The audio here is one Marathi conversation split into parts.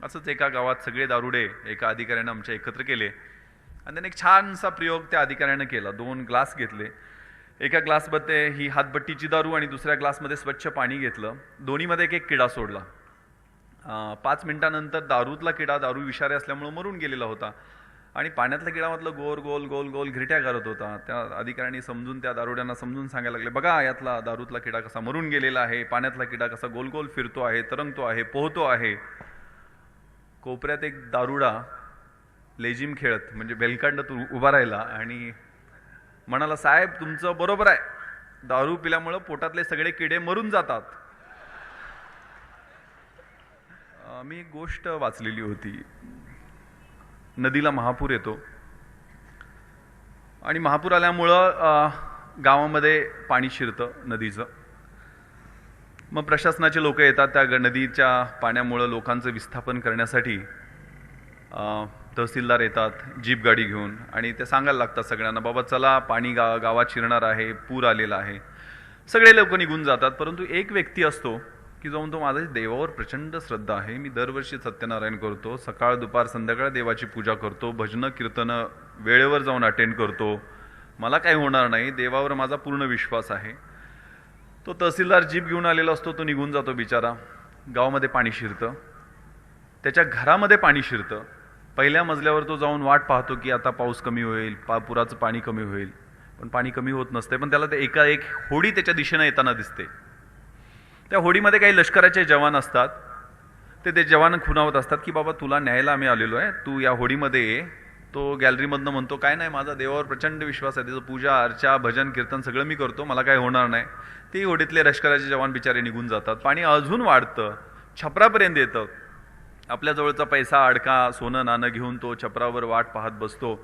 असंच एका गावात सगळे दारुडे एका अधिकाऱ्यानं आमच्या एकत्र केले आणि त्याने एक छानसा प्रयोग त्या अधिकाऱ्यानं केला. 2 ग्लास घेतले. एका ग्लासमध्ये ही हातभट्टीची दारू आणि दुसऱ्या ग्लासमध्ये स्वच्छ पाणी घेतलं. दोन्हीमध्ये एक एक किडा सोडला. 5 मिनिटानंतर दारूतला किडा दारू विषारी असल्यामुळे मरून गेलेला होता आणि पाण्यातल्या किडामधलं गोल गोल गोल गोल घिरट्या करत होता. त्या अधिकाऱ्यांनी समजून त्या दारुड्यांना समजून सांगायला लागले, बघा यातला दारूतला किडा कसा मरून गेलेला आहे, पाण्यातला किडा कसा गोल गोल फिरतो आहे, तरंगतो आहे, पोहतो आहे. कोपऱ्यात एक दारुडा लेझिम खेळत म्हणजे बेलकांड उभा राहिला आणि म्हणाला, साहेब तुमचं बरोबर आहे, दारू पिल्यामुळं पोटातले सगळे किडे मरून जातात. मी एक गोष्ट वाचलेली होती. नदीला महापूर येतो आणि महापूर आल्यामुळं गावामध्ये पाणी शिरतं नदीचं. मग प्रशासनाचे लोक येतात त्या नदीच्या पाण्यामुळं लोकांचं विस्थापन करण्यासाठी. तहसीलदार येतात जीप गाडी घेऊन आणि ते सांगायला लागतात सगळ्यांना, बाबा चला पाणी गावात शिरणार आहे, पूर आलेला आहे. सगळे लोक निघून जातात, परंतु एक व्यक्ती असतो की जो म्हणतो, माझी देवावर प्रचंड श्रद्धा आहे, मी दरवर्षी सत्यनारायण करतो, सकाळ दुपार संध्याकाळ देवाची पूजा करतो, भजनं कीर्तनं वेळेवर जाऊन अटेंड करतो, मला काही होणार नाही, देवावर माझा पूर्ण विश्वास आहे. तो तहसीलदार जीप घेऊन आलेला असतो, तो निघून जातो बिचारा. गावामध्ये पाणी शिरतं, त्याच्या घरामध्ये पाणी शिरतं. पहिल्या मजल्यावर तो जाऊन वाट पाहतो की आता पाऊस कमी होईल, पुराचं पाणी कमी होईल, पण पाणी कमी होत नसते. पण त्याला ते एक होडी त्याच्या दिशेनं येताना दिसते. त्या होडीमध्ये काही लष्कराचे जवान असतात. ते जवान खुणावत असतात की बाबा तुला न्यायला आम्ही आलेलो आहे, तू या होडीमध्ये ये. तो गॅलरीमधनं म्हणतो, काय नाही, माझा देवावर प्रचंड विश्वास आहे, त्याचं पूजा अर्चा भजन कीर्तन सगळं मी करतो, मला काय होणार नाही. ती होडीतले लष्कराचे जवान बिचारे निघून जातात. पाणी अजून वाढतं, छपरापर्यंत येतं. आपल्या जवळचा पैसा अडका सोनं नाणं घेऊन तो छपरावर वाट पाहत बसतो.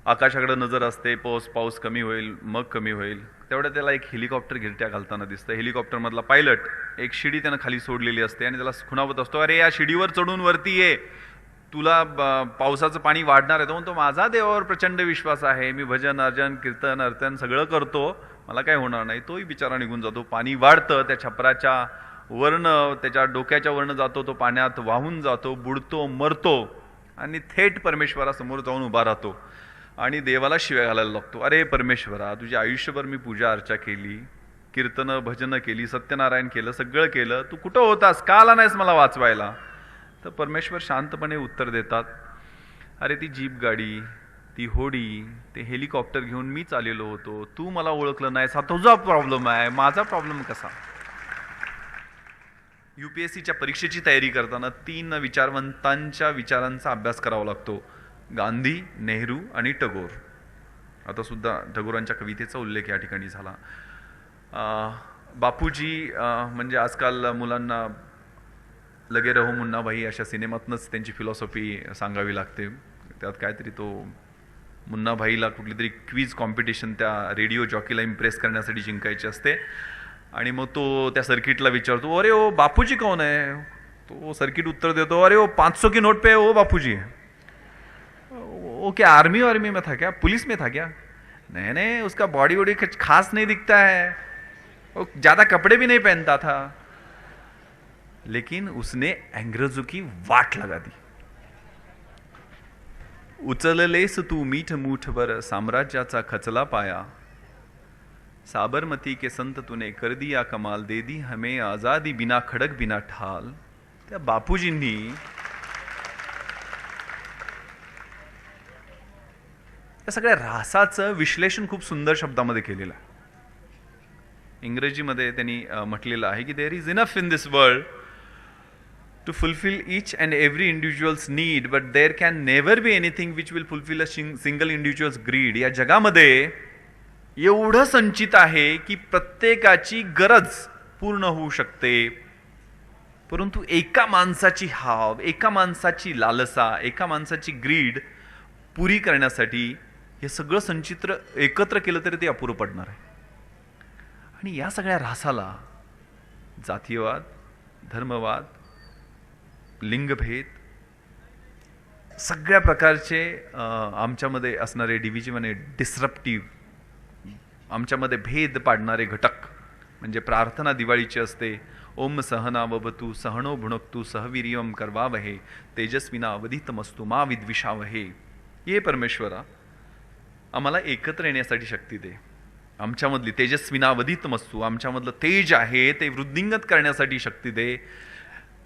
आकाशाकडे नजर असते, पाऊस कमी होईल, मग कमी होईल. तेवढं त्याला एक हेलिकॉप्टर घिरट्या घालताना दिसतं. हेलिकॉप्टरमधला पायलट एक शिडी त्यानं खाली सोडलेली असते आणि त्याला खुणावत असतो, अरे या शिडीवर चढून वरती ये, तुला पावसाचं पाणी वाढणार आहे. तो म्हणतो, माझा देवावर प्रचंड विश्वास आहे, मी भजन अर्जन कीर्तन अर्चन सगळं करतो, मला काय होणार नाही. तोही बिचारा निघून जातो. पाणी वाढतं, त्या छपराच्या वर्ण त्याच्या डोक्याच्या वर्ण जातो, तो पाण्यात वाहून जातो, बुडतो, मरतो आणि थेट परमेश्वरासमोर जाऊन उभा राहतो आणि देवाला शिव्या घालायला लागतो, अरे परमेश्वरा, तुझ्या आयुष्यभर मी पूजा अर्चा केली, कीर्तनं भजनं केली, सत्यनारायण केलं, सगळं केलं, तू कुठं होतास, का आला नाहीस मला वाचवायला. तर परमेश्वर शांतपणे उत्तर देतात, अरे ती जीप गाडी, ती होडी, ते हेलिकॉप्टर घेऊन मीच आलेलो होतो, तू मला ओळखलं नाहीस, हा तुझा प्रॉब्लेम आहे, माझा प्रॉब्लेम कसा. UPSCच्या परीक्षेची तयारी करताना 3 विचारवंतांच्या विचारांचा अभ्यास करावा लागतो, गांधी, नेहरू आणि टागोर. आता सुद्धा टागोरांच्या कवितेचा उल्लेख या ठिकाणी झाला. बापूजी म्हणजे आजकाल मुलांना लगे रहो मुन्ना भाई अशा सिनेमातनंच त्यांची फिलॉसॉफी सांगावी लागते. त्यात काहीतरी तो मुन्ना भाईला कुठली तरी क्विज कॉम्पिटिशन त्या रेडिओ जॉकीला इम्प्रेस करण्यासाठी जिंकायची असते आणि मग तो त्या सर्किटला विचारतो, अरे ओ बापूजी कौन है. तो सर्किट उत्तर देतो, अरे ओ 500 की नोट पे ओ बापूजी. वो क्या आर्मी में था क्या, पुलिस में था क्या. नहीं नहीं, उसका बॉडी वॉडी खास नहीं दिखता है, वो ज़्यादा कपड़े भी नहीं पहनता था, लेकिन उसने अंग्रेजों की वाट लगा दी. उचललेस तू मीठ मूठभर साम्राज्याचा खचला पाया, साबरमती के संत तूने कर दिया कमाल, दे दी हमें आजादी बिना खडक बिना ठाल. त्या बापूजींनी या सगळ्या रासाचं विश्लेषण खूप सुंदर शब्दामध्ये केलेलं आहे. इंग्रजीमध्ये त्यांनी म्हटलेलं आहे की there is enough in this world to fulfill each and every individual's need, but there can never be anything which will fulfill a single individual's greed. या जगामध्ये एवढं संचित आहे की प्रत्येकाची गरज पूर्ण होऊ शकते, परंतु एका माणसाची हाव, एका माणसाची लालसा, एका माणसाची ग्रीड पुरी करण्यासाठी हे सगळं संचित्र एकत्र केलं तरी ते अपुरं पडणार आहे. आणि या सगळ्या रासाला जातीयवाद, धर्मवाद, लिंगभेद, सगळ्या प्रकारचे आमच्यामध्ये असणारे डिव्हिजन आणि डिस्रप्टिव्ह, आमच्यामध्ये भेद पाडणारे घटक, म्हणजे प्रार्थना दिवाळीची असते, ओम सहनाववतु सहनो भुनक्तु सहवीर्यं करवावहे तेजस्विनावधीतमस्तु मा विद्विषावहे. ये परमेश्वरा, आम्हाला एकत्र येण्यासाठी शक्ती दे. आमच्यामधली तेजस्विनावधीतमस्तु, आमच्यामधलं तेज आहे ते वृद्धिंगत करण्यासाठी शक्ती दे.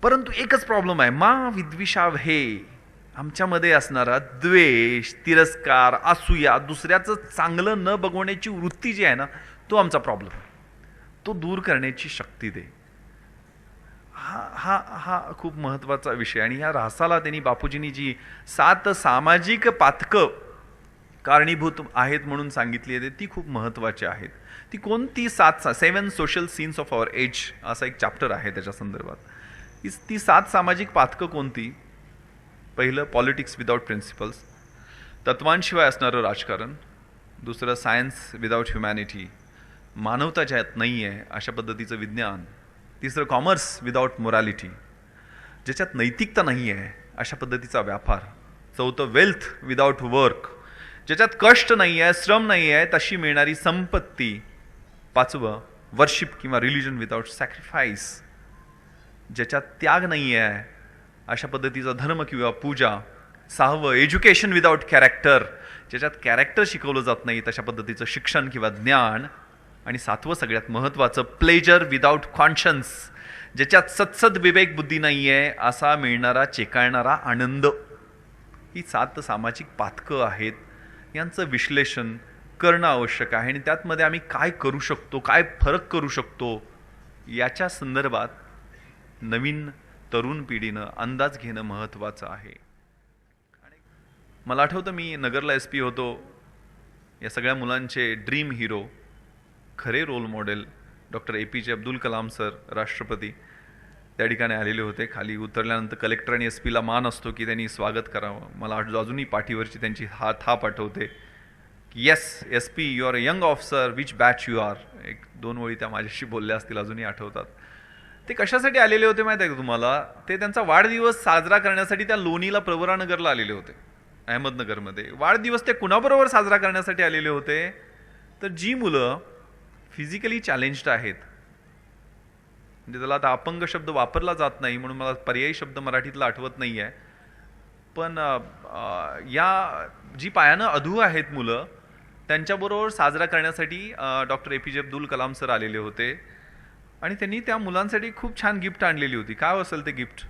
परंतु एकच प्रॉब्लेम आहे, मा विद्विषावहे, आमच्यामध्ये असणारा द्वेष, तिरस्कार, असूया, दुसऱ्याचं चांगलं न बघवण्याची वृत्ती जी आहे ना, तो आमचा प्रॉब्लेम आहे. तो दूर करण्याची शक्ती दे. हा हा हा खूप महत्त्वाचा विषय. आणि ह्या ऱ्हासाला त्यांनी बापूजींनी जी 7 सामाजिक पातकं कारणीभूत आहेत म्हणून सांगितली आहे ती खूप महत्त्वाची आहेत. ती कोणती 7 social sins of our age असा एक चॅप्टर आहे त्याच्या संदर्भात. ती 7 सामाजिक पातकं कोणती? पहिलं पॉलिटिक्स विदाउट प्रिन्सिपल्स, तत्वांशिवाय असणारं राजकारण. दुसरं सायन्स विदाउट ह्युमॅनिटी, मानवता ज्यात नाही आहे अशा पद्धतीचं विज्ञान. तिसरं कॉमर्स विदाउट मोरॅलिटी, ज्याच्यात नैतिकता नाही आहे अशा पद्धतीचा व्यापार. चौथं वेल्थ विदाउट वर्क, ज्याच्यात कष्ट नाही आहे, श्रम नाही आहे तशी मिळणारी संपत्ती. पाचवं वर्शिप किंवा रिलिजन विदाउट सॅक्रिफाईस, ज्याच्यात त्याग नाही आहे अशा पद्धतीचा धर्म किंवा पूजा. सहावं एज्युकेशन विदाउट कॅरेक्टर, ज्याच्यात कॅरेक्टर शिकवलं जात नाही तशा पद्धतीचं शिक्षण किंवा ज्ञान. आणि 7वं सगळ्यात महत्त्वाचं प्लेजर विदाउट कॉन्शन्स, ज्याच्यात सत्सद विवेक बुद्धी नाही आहे असा मिळणारा चेकाळणारा आनंद. ही 7 सामाजिक पातकं आहेत. यांचं विश्लेषण करणं आवश्यक आहे आणि त्यातमध्ये आम्ही काय करू शकतो, काय फरक करू शकतो याच्या संदर्भात नवीन तरुण पिढीनं अंदाज घेणं महत्त्वाचं आहे. मला आठवतं मी नगरला SP होतो. या सगळ्या मुलांचे ड्रीम हिरो, खरे role model doctor APJ Abdul Kalam sir, राष्ट्रपती, त्या ठिकाणी आलेले होते. खाली उतरल्यानंतर कलेक्टर आणि SP ला मान असतो की त्यांनी स्वागत करावं. मला अजूनही पाठीवरची त्यांची थाप आठवते की yes SP you are a young officer, which batch you are. 1-2 ओळी त्या माझ्याशी बोलल्या असतील, अजूनही आठवतात. ते कशासाठी आलेले होते माहीत आहे का तुम्हाला? ते त्यांचा वाढदिवस साजरा करण्यासाठी त्या लोणीला प्रवरानगरला आलेले होते, अहमदनगरमध्ये. वाढदिवस ते कुणाबरोबर साजरा करण्यासाठी आलेले होते? तर जी मुलं फिजिकली चॅलेंज्ड आहेत, म्हणजे त्याला आता अपंग शब्द वापरला जात नाही म्हणून मला पर्यायी शब्द मराठीतला आठवत नाही आहे, पण या जी पायानं अधू आहेत मुलं, त्यांच्याबरोबर साजरा करण्यासाठी doctor APJ Abdul Kalam sir आलेले होते. आणि त्यांनी त्या मुलांसाठी खूप छान गिफ्ट आणलेली होती. काय असेल ते गिफ्ट?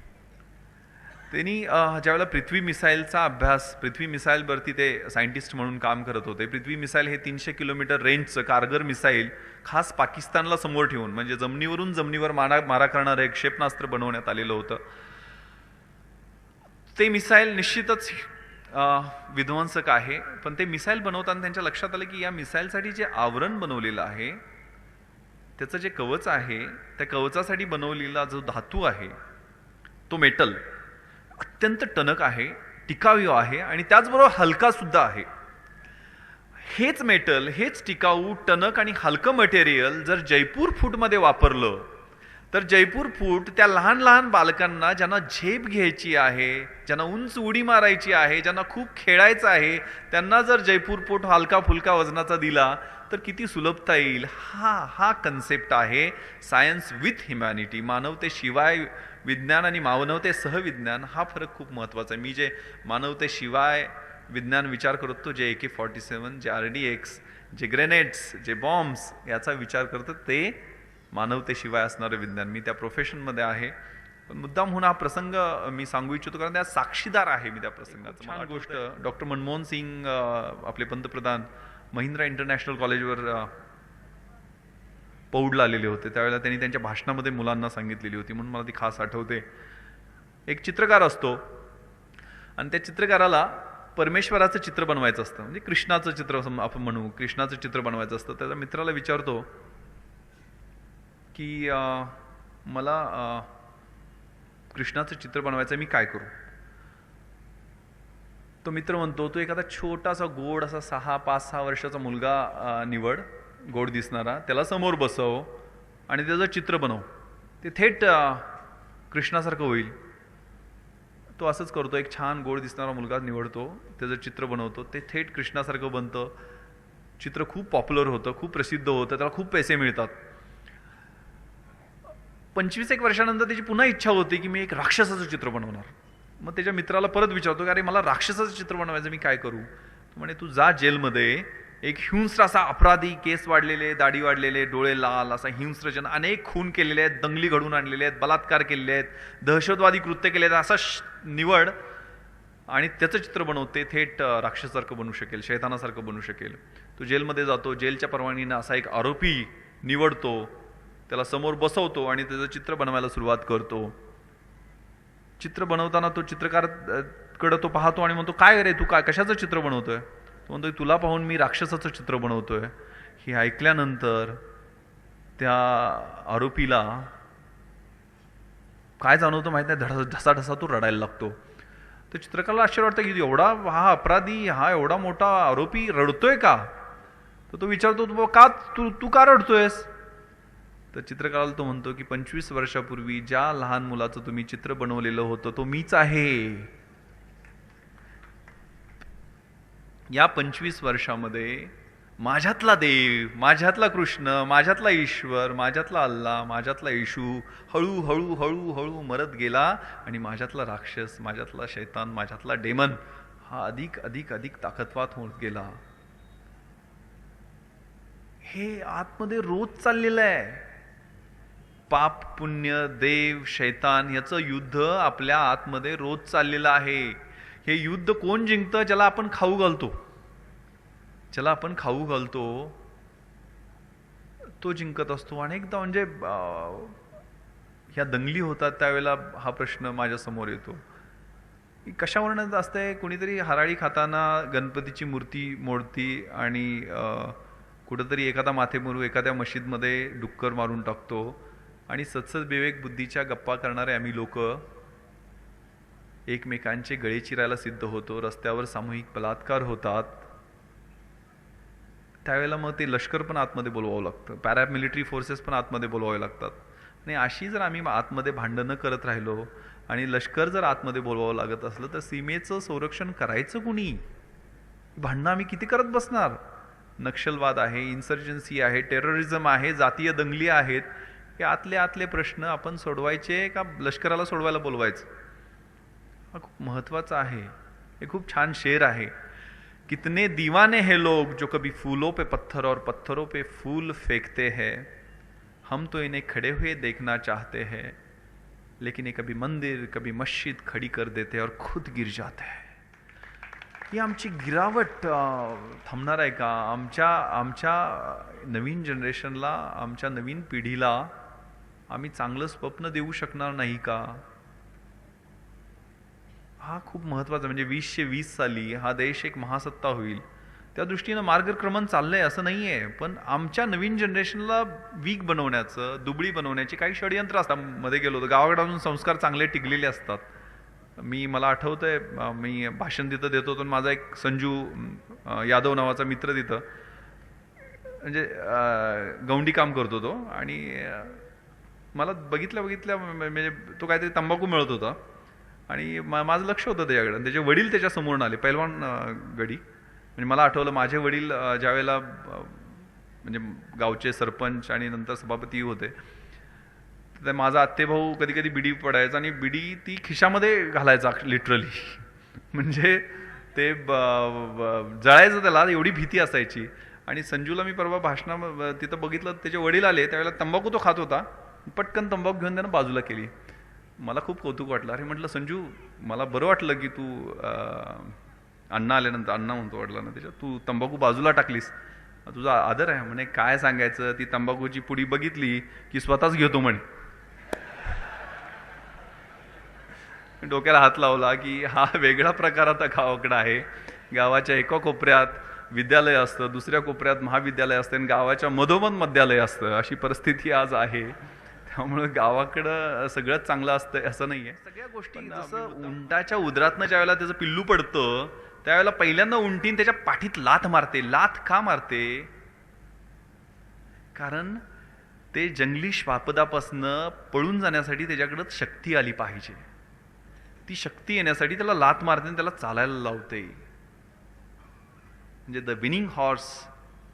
त्यांनी ज्यावेळेला पृथ्वी मिसाईलचा अभ्यास, पृथ्वी मिसाईलवरती ते सायंटिस्ट म्हणून काम करत होते. पृथ्वी मिसाईल हे 300 किलोमीटर रेंजचं कारगर मिसाईल खास पाकिस्तानला समोर ठेवून, म्हणजे जमिनीवर मारा करणारं एक क्षेपणास्त्र बनवण्यात आलेलं होतं. ते मिसाईल निश्चितच विध्वंसक आहे, पण ते मिसाईल बनवताना त्यांच्या लक्षात आलं की या मिसाईलसाठी जे आवरण बनवलेलं आहे, त्याचं जे कवच आहे, त्या कवचासाठी बनवलेला जो धातू आहे तो मेटल अत्यंत टणक आहे, टिकाऊ आहे आणि त्याचबरोबर हलका सुद्धा आहे. हेच मेटल, हेच टिकाऊ, टणक आणि हलकं मटेरियल जर जयपूर फूटमध्ये वापरलं तर जयपूर फूट त्या लहान लहान बालकांना ज्यांना झेप घ्यायची आहे, ज्यांना उंच उडी मारायची आहे, ज्यांना खूप खेळायचं आहे, त्यांना जर जयपूर फूट हलका फुलका वजनाचा दिला तर किती सुलभता येईल. हा कन्सेप्ट आहे सायन्स विथ ह्युमॅनिटी, मानवतेशिवाय विज्ञान आणि मानवतेसह विज्ञान. हा फरक खूप महत्त्वाचा आहे. मी जे मानवतेशिवाय विज्ञान विचार करतो, जे AK-47, जे RDX, जे ग्रेनेड्स, जे बॉम्ब्स याचा विचार करतो, ते मानवतेशिवाय असणारं विज्ञान. मी त्या प्रोफेशनमध्ये आहे, पण मुद्दाम म्हणून हा प्रसंग मी सांगू इच्छितो कारण त्या साक्षीदार आहे मी त्या प्रसंगाचं. छान गोष्ट, डॉक्टर मनमोहन सिंग आपले पंतप्रधान महिंद्रा इंटरनॅशनल कॉलेजवर पौडला आलेले होते. त्यावेळेला त्यांनी त्यांच्या भाषणामध्ये मुलांना सांगितलेली होती म्हणून मला ती खास आठवते. एक चित्रकार असतो आणि त्या चित्रकाराला परमेश्वराचं चित्र बनवायचं असतं, म्हणजे कृष्णाचं चित्र आपण म्हणू, कृष्णाचं चित्र बनवायचं असतं. त्याच्या मित्राला विचारतो की मला कृष्णाचं चित्र बनवायचं, मी काय करू? तो मित्र म्हणतो, तू एखादा छोटासा गोड असा 5-6 वर्षाचा मुलगा निवड, गोड दिसणारा, त्याला समोर बसव आणि त्याचं चित्र बनव, ते थेट कृष्णासारखं होईल. तो असंच करतो, एक छान गोड दिसणारा मुलगा निवडतो, त्याचं चित्र बनवतो, ते थेट कृष्णासारखं बनतं. चित्र खूप पॉप्युलर होतं, खूप प्रसिद्ध होतं, त्याला खूप पैसे मिळतात. 25 वर्षानंतर त्याची पुन्हा इच्छा होती की मी एक राक्षसाचं चित्र बनवणार. मग त्याच्या मित्राला परत विचारतो की अरे मला राक्षसाचं चित्र बनवायचं, मी काय करू? तो म्हणे तू जा जेलमध्ये, एक हिंस्र असा अपराधी, केस वाढलेले, दाढी वाढलेले, डोळे लाल, असा हिंस्र जन, अनेक खून केलेले आहेत, दंगली घडून आणलेले आहेत, बलात्कार केलेले आहेत, दहशतवादी कृत्य केले आहेत, असा निवड आणि त्याचं चित्र बनवते, थेट राक्षसासारखं बनू शकेल, शैतानासारखं बनू शकेल. तो जेलमध्ये जातो, जेलच्या परवानगीनं असा एक आरोपी निवडतो, त्याला समोर बसवतो आणि त्याचं चित्र बनवायला सुरुवात करतो. चित्र बनवताना तो चित्रकार कडे तो पाहतो आणि म्हणतो काय रे तू काय कशाचं चित्र बनवतोय? तो म्हणतोय तुला पाहून मी राक्षसाचं चित्र बनवतोय. हे ऐकल्यानंतर त्या आरोपीला काय जाणवतं माहित नाही, ढसाढसा तो रडायला लागतो. तर चित्रकाराला आश्चर्य वाटतं की एवढा हा अपराधी, हा एवढा मोठा आरोपी रडतोय का? तर तो विचारतो तू का रडतोयस? तर चित्रकाराला तो म्हणतो की 25 वर्षापूर्वी ज्या लहान मुलाचं तुम्ही चित्र बनवलेलं होतं तो मीच आहे. या 25 वर्षामध्ये माझ्यातला देव, माझ्यातला कृष्ण, माझ्यातला ईश्वर, माझ्यातला अल्लाह, माझ्यातला येशू हळूहळू हळूहळू मरत गेला आणि माझ्यातला राक्षस, माझ्यातला शैतान, माझ्यातला डेमन हा अधिक अधिक अधिक ताकदवान होत गेला. हे आतमध्ये रोज चाललेलं आहे. पाप पुण्य, देव शैतान याचं युद्ध आपल्या आतमध्ये रोज चाललेलं आहे. हे युद्ध कोण जिंकतं? ज्याला आपण खाऊ घालतो, ज्याला आपण खाऊ घालतो तो जिंकत असतो. अनेकदा म्हणजे ह्या दंगली होतात त्यावेळेला हा प्रश्न माझ्या समोर येतो की कशावरनं असतंय. कोणीतरी हराळी खाताना गणपतीची मूर्ती मोडती आणि कुठंतरी एखादा माथेमोरू एखाद्या मशीदमध्ये डुक्कर मारून टाकतो आणि सत्सद विवेक बुद्धीच्या गप्पा करणारे आम्ही लोक एकमेकांचे गळे चिरायला सिद्ध होतो. रस्त्यावर सामूहिक बलात्कार होतात. त्यावेळेला मग ते लष्कर पण आतमध्ये बोलवावं लागतं, पॅरामिलिटरी फोर्सेस पण आतमध्ये बोलवावे लागतात. आणि अशी जर आम्ही आतमध्ये भांडणं करत राहिलो आणि लष्कर जर आतमध्ये बोलवावं लागत असलं तर सीमेचं संरक्षण करायचं कुणी? भांडणं आम्ही किती करत बसणार? नक्षलवाद आहे, इन्सर्जन्सी आहे, टेररिझम आहे, जातीय दंगली आहेत. हे आतले आतले प्रश्न आपण सोडवायचे का लष्कराला सोडवायला बोलवायचं? हा खूप महत्त्वाचा आहे. हे खूप छान शेर आहे. कितने दीवाने हैं लोग जो कभी फूलों पे पत्थर और पत्थरों पे फूल फेंकते हैं. हम तो इन्हें खड़े हुए देखना चाहते हैं लेकिन ये कभी मंदिर कभी मस्जिद खड़ी कर देते हैं और खुद गिर जाते हैं. ही आमची गिरावट थांबणार आहे का? आमच्या नवीन जनरेशनला, आमच्या नवीन पिढीला आम्ही चांगलं स्वप्न देऊ शकणार नाही का? हा खूप महत्त्वाचा. म्हणजे 2020 साली हा देश एक महासत्ता होईल त्या दृष्टीनं मार्गक्रमण चाललंय असं नाही आहे. पण आमच्या नवीन जनरेशनला वीक बनवण्याचं, दुबळी बनवण्याची काही षडयंत्र असतात. मध्ये गेलो होतो, गावाकडे अजून संस्कार चांगले टिकलेले असतात. मला आठवतंय मी भाषण तिथं देत होतो, माझा एक संजू यादव नावाचा मित्र तिथं म्हणजे गौंडी काम करतो तो. आणि मला बघितल्या म्हणजे तो काहीतरी तंबाखू मिळत होता आणि माझं लक्ष होतं त्याच्याकडे. त्याचे वडील त्याच्या समोरून आले, पैलवान गडी. म्हणजे मला आठवलं माझे वडील ज्यावेळेला म्हणजे गावचे सरपंच आणि नंतर सभापती होते, तर माझा आत्तेभाऊ कधी कधी बिडी पडायचा आणि बिडी ती खिशामध्ये घालायचा लिटरली. म्हणजे ते जळायचं, त्याला एवढी भीती असायची. आणि संजूला मी परवा भाषणा तिथं बघितलं, त्याचे वडील आले त्यावेळेला तंबाखू तो खात होता, पटकन तंबाखू घेऊन त्यानं बाजूला केली. मला खूप कौतुक वाटलं. अरे म्हटलं संजू, मला बरं वाटलं की तू अण्णा आल्यानंतर, अण्णा म्हणतो वाटलं ना त्याच्यात, तू तंबाखू बाजूला टाकलीस, तुझा आदर आहे. म्हणे काय सांगायचं, ती तंबाखूची पुडी बघितली की स्वतःच घेतो म्हणे. डोक्याला हात लावला की हा वेगळा प्रकार आता गावाकडं आहे. गावाच्या एका कोपऱ्यात विद्यालय असतं, दुसऱ्या कोपऱ्यात महाविद्यालय असतं आणि गावाच्या मधोमध मध्यालय असतं. अशी परिस्थिती आज आहे. त्यामुळे गावाकडं सगळंच चांगलं असतं असं नाही आहे. सगळ्या गोष्टी जसं उंटाच्या उदरातनं ज्यावेळेला त्याचं पिल्लू पडतं त्यावेळेला पहिल्यांदा उंटीन त्याच्या पाठीत लाथ मारते. लाथ का मारते? कारण ते जंगली श्वापदापासनं पळून जाण्यासाठी त्याच्याकडं शक्ती आली पाहिजे. ती शक्ती येण्यासाठी त्याला लाथ मारते आणि त्याला चालायला लावते. म्हणजे the winning horse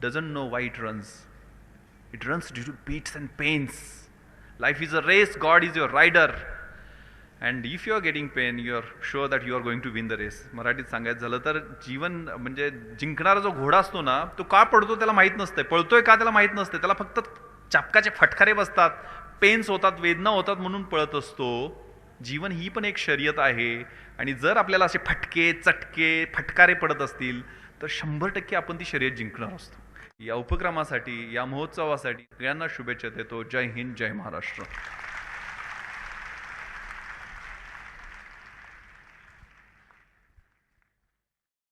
doesn't know why it runs. It runs due to beats and pains. Life is a race, God is your rider, and if you are getting pain you are sure that you are going to win the race. मराठीत सांगायचं झालं तर जीवन म्हणजे जिंकणारा जो घोडा असतो ना, तो का पडतो त्याला माहीत नसते, पळतोय का त्याला माहीत नसते, त्याला फक्त चापकाचे फटकारे बसतात, पेन्स होतात, वेदना होतात म्हणून पळत असतो. जीवन ही पण एक शर्यत आहे, आणि जर आपल्याला असे फटके चटके फटकारे पडत असतील तर 100% आपण ती शर्यत जिंकणार असतो. या उपक्रमासाठी, या महोत्सवासाठी सगळ्यांना शुभेच्छा देतो. जय हिंद, जय महाराष्ट्र.